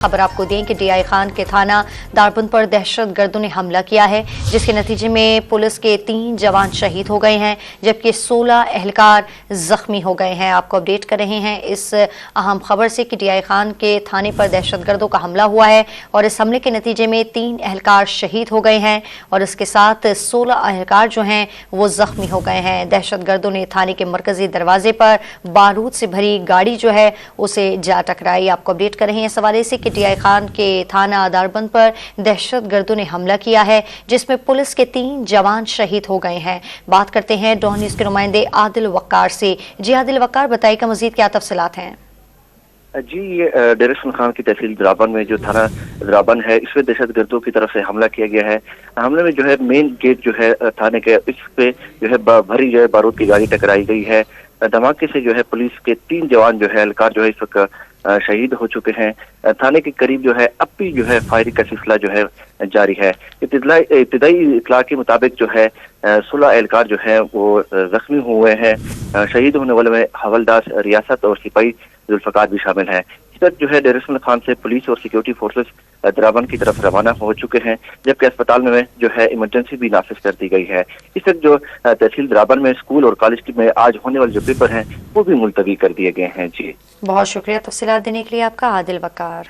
खबर आपको दें कि डीआई खान के थाना दारबंद पर दहशत गर्दों ने हमला किया है, जिसके नतीजे में पुलिस के 3 जवान शहीद हो गए हैं जबकि 16 एहलकार जख्मी हो गए हैं। आपको अपडेट कर रहे हैं इस अहम खबर से कि डीआई खान के थाने पर दहशत गर्दों का हमला हुआ है और इस हमले के नतीजे में 3 एहलकार शहीद हो गए हैं और इसके साथ 16 एहलकार जो हैं वो जख्मी हो गए हैं। दहशत गर्दों ने थाने के मरकजी दरवाजे पर बारूद से भरी गाड़ी जो है उसे जा टकराई। आपको अपडेट कर रहे हैं इस हवाले से डीआई खान के थाना दारबंद पर दहशत गर्दों ने हमला किया है जिसमें पुलिस के 3 जवान शहीद हो गए हैं। बात करते हैं डॉन न्यूज़ के नुमाइंदे आदिल वक्कार से। जी आदिल वक्कार, बताइएगा मजीद क्या तफसीलात हैं? जी, ये डेर इस्माइल खान की तहसील द्राबन में जो थाना द्राबन है इसमें दहशत गर्दों की तरफ से हमला किया गया है। हमले में जो है मेन गेट जो है थाने के इस पे जो है भरी जो है बारूद की गाड़ी टकराई गई है। धमाके से जो है पुलिस के 3 जवान जो है एहलकार जो है इस वक्त शहीद हो चुके हैं। थाने के करीब जो है अब भी जो है फायरिंग का सिलसिला जो है जारी है। इब्तिदाई इत्तला के मुताबिक जो है 16 एहलकार जो है वो जख्मी हुए हैं। शहीद होने वाले में हवलदार रियासत और सिपाही जुल्फकार भी शामिल हैं। इस वक्त जो है डेर इस्माइल खान से पुलिस और सिक्योरिटी फोर्सेस द्राबन की तरफ रवाना हो चुके हैं जबकि अस्पताल में जो है इमरजेंसी भी नाफिज कर दी गई है। इस वक्त जो तहसील द्राबन में स्कूल और कॉलेज में आज होने वाले जो पेपर हैं वो भी मुलतवी कर दिए गए हैं। जी, बहुत शुक्रिया तफसीलात देने के लिए आपका आदिल वकार।